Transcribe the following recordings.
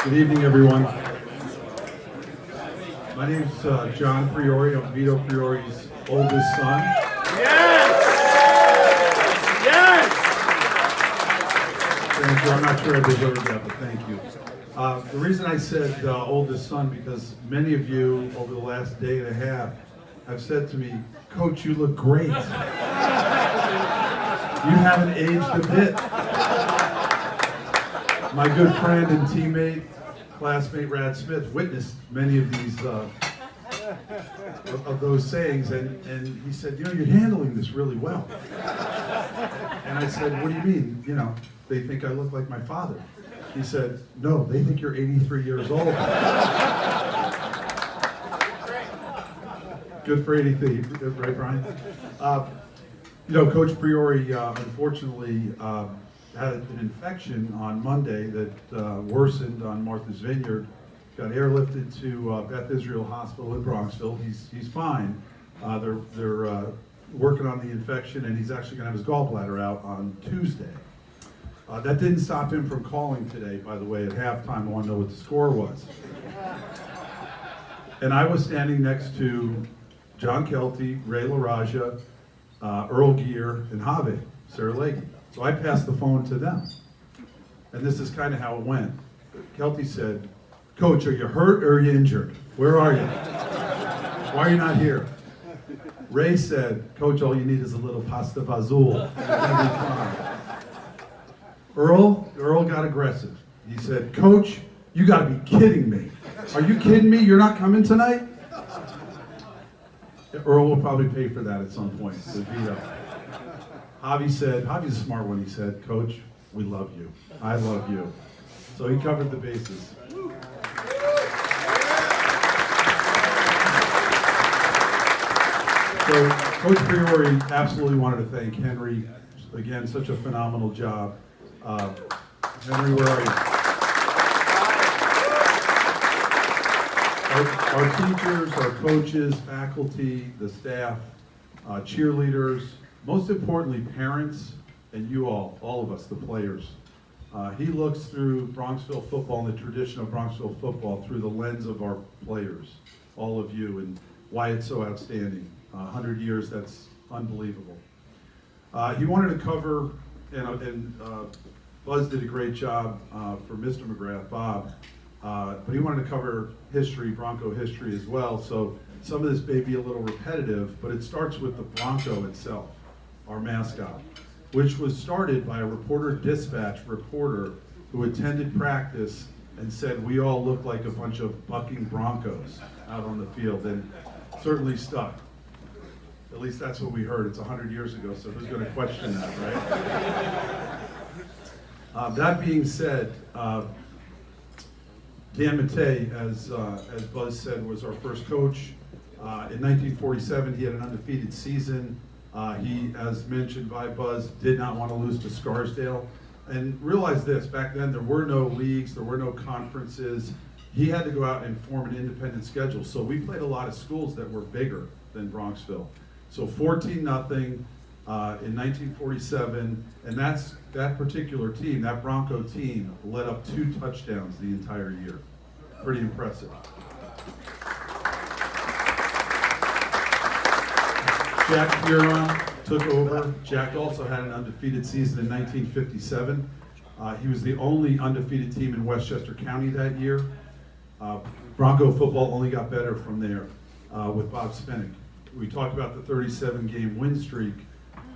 Good evening, everyone. My name is John Priore. I'm Vito Priore's oldest son. Yes! Yes! Thank you. I'm not sure I deserve that, but thank you. The reason I said oldest son, because many of you over the last day and a half have said to me, Coach, you look great. You haven't aged a bit. My good friend and teammate, classmate Rad Smith, witnessed many of these of those sayings, and he said, you know, you're handling this really well. And I said, what do you mean? You know, they think I look like my father. He said, no, they think you're 83 years old. Good for 83, right, Brian? You know, Coach Priore, unfortunately, had an infection on Monday that worsened on Martha's Vineyard. Got airlifted to Beth Israel Hospital in Bronxville. He's fine. They're working on the infection, and he's actually going to have his gallbladder out on Tuesday. That didn't stop him from calling today, by the way, at halftime. I want to know what the score was. And I was standing next to John Kelty, Ray LaRaja, Earl Gear, and Have, Sarah Leahy. So I passed the phone to them. And this is kind of how it went. Kelty said, Coach, are you hurt or are you injured? Where are you? Why are you not here? Ray said, Coach, all you need is a little pasta vazul. Earl got aggressive. He said, Coach, you got to be kidding me. Are you kidding me? You're not coming tonight? Earl will probably pay for that at some point. Javi's a smart one. He said, Coach, we love you. I love you. So he covered the bases. So Coach Priore absolutely wanted to thank Henry. Again, such a phenomenal job. Henry, where are you? Our teachers, our coaches, faculty, the staff, cheerleaders, most importantly, parents, and you all of us, the players. He looks through Bronxville football and the tradition of Bronxville football through the lens of our players, all of you, and why it's so outstanding. 100 years, that's unbelievable. He wanted to cover, and Buzz did a great job for Mr. McGrath, Bob, but he wanted to cover history, Bronco history as well, so some of this may be a little repetitive, but it starts with the Bronco itself, our mascot, which was started by a Reporter-Dispatch reporter who attended practice and said we all look like a bunch of bucking Broncos out on the field, and certainly stuck. At least that's what we heard. It's 100 years ago, so who's going to question that, right? That being said, Dan Mattei, as Buzz said, was our first coach. In 1947, he had an undefeated season. He, as mentioned by Buzz, did not want to lose to Scarsdale. And realize this, back then there were no leagues, there were no conferences. He had to go out and form an independent schedule. So we played a lot of schools that were bigger than Bronxville. So 14-0 in 1947, and that particular team, that Bronco team, led up 2 touchdowns the entire year. Pretty impressive. Jack Huron took over. Jack also had an undefeated season in 1957. He was the only undefeated team in Westchester County that year. Bronco football only got better from there with Bob Spinnick. We talked about the 37-game win streak.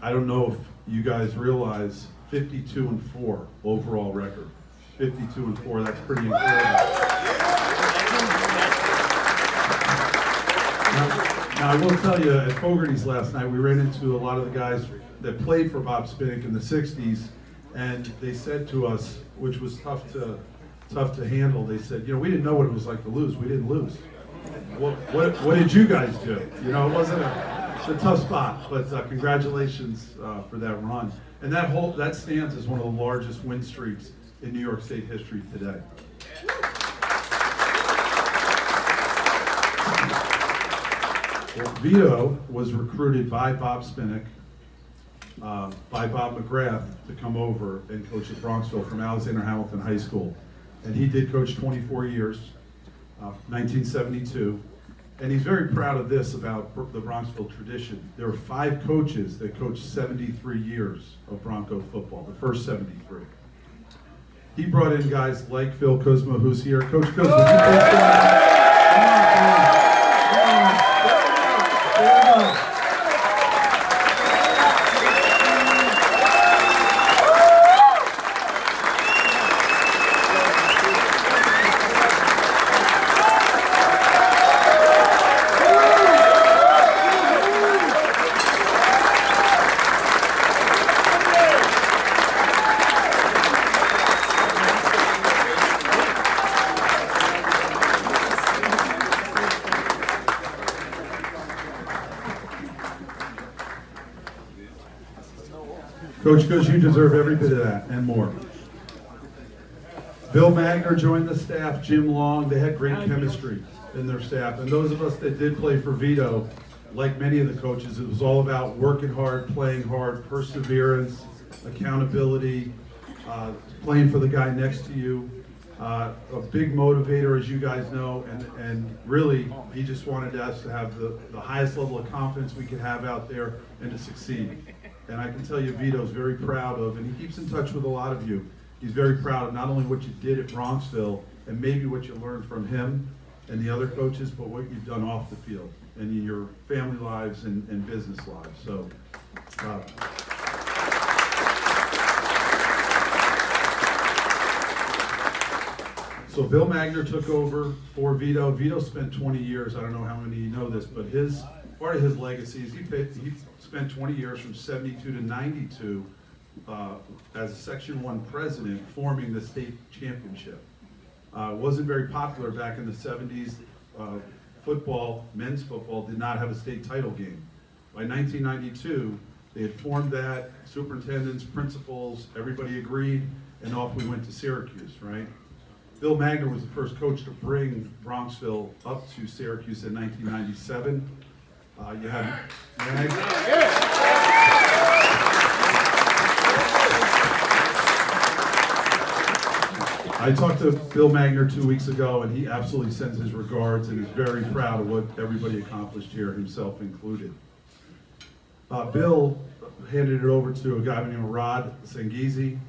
I don't know if you guys realize 52-4 overall record. 52-4, that's pretty incredible. Now, I will tell you, at Fogarty's last night, we ran into a lot of the guys that played for Bob Spinnick in the 60s, and they said to us, which was tough to handle, they said, you know, we didn't know what it was like to lose. We didn't lose. What did you guys do? You know, it wasn't a tough spot, but congratulations for that run. And that stands as one of the largest win streaks in New York State history today. Well, Vito was recruited by Bob Spinnick, by Bob McGrath to come over and coach at Bronxville from Alexander Hamilton High School. and he did coach 24 years, 1972. And he's very proud of this about the Bronxville tradition. There were 5 coaches that coached 73 years of Bronco football, the first 73. He brought in guys like Phil Kuzma, who's here. Coach Kuzma, you coach Come on. Coach Kush, you deserve every bit of that and more. Bill Magner joined the staff, Jim Long. They had great chemistry in their staff. And those of us that did play for Vito, like many of the coaches, it was all about working hard, playing hard, perseverance, accountability, playing for the guy next to you. A big motivator, as you guys know, and really, he just wanted us to have the highest level of confidence we could have out there and to succeed. And I can tell you Vito's very proud of, and he keeps in touch with a lot of you, he's very proud of not only what you did at Bronxville, and maybe what you learned from him and the other coaches, but what you've done off the field, and in your family lives and business lives. So, So Bill Magner took over for Vito. Vito spent 20 years, I don't know how many of you know this, but part of his legacy is he spent 20 years from 72 to 92 as a Section 1 president forming the state championship. It wasn't very popular back in the 70s. Men's football did not have a state title game. By 1992, they had formed that, superintendents, principals, everybody agreed, and off we went to Syracuse, right? Bill Magner was the first coach to bring Bronxville up to Syracuse in 1997. You have Mag. I talked to Bill Magner 2 weeks ago, and he absolutely sends his regards and is very proud of what everybody accomplished here, himself included. Bill handed it over to a guy named Rod Sanghisi.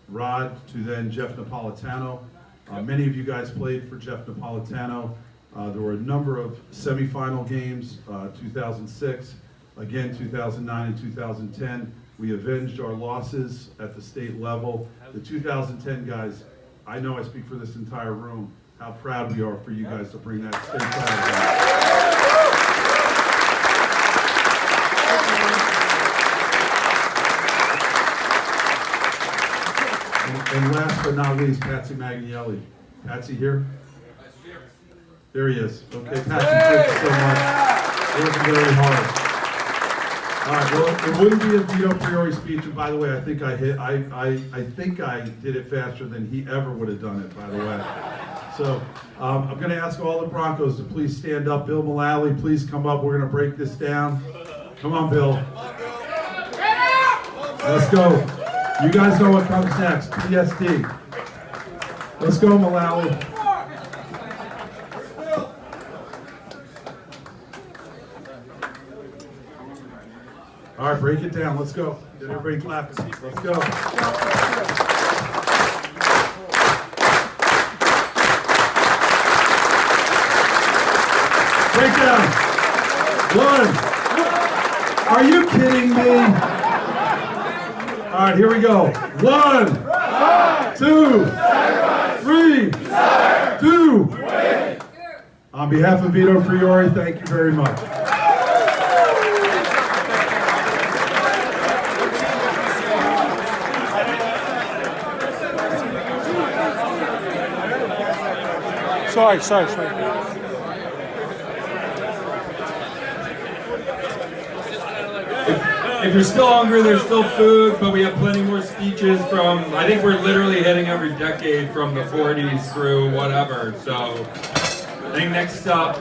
Rod to then Jeff Napolitano. Many of you guys played for Jeff Napolitano. There were a number of semifinal games, 2006, again 2009 and 2010. We avenged our losses at the state level. The 2010 guys, I know I speak for this entire room, how proud we are for you guys to bring that state title back. And last but not least, Patsy Magnielli. Patsy here? There he is. Okay, Patsy, thank you so much. Working very hard. All right, well, it wouldn't be a Vito Priore speech, and by the way, I think I did it faster than he ever would have done it, by the way. So, I'm gonna ask all the Broncos to please stand up. Bill Mullally, please come up. We're gonna break this down. Come on, Bill. Let's go. You guys know what comes next, PSD. Let's go, Mullally. All right, break it down. Let's go. Get everybody clapping. Let's go. Break down. 1. Are you kidding me? All right, here we go. 1, 2, 3, 2. On behalf of Vito Priore, thank you very much. Sorry. If you're still hungry, there's still food, but we have plenty more speeches from, I think we're literally hitting every decade from the 40s through whatever. So I think next up,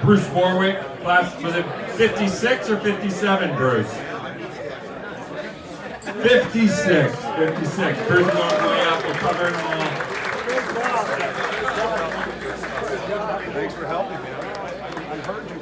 Bruce Warwick, class, was it 56 or 57, Bruce? 56. Bruce is on the way up, we'll cover them all. heard you.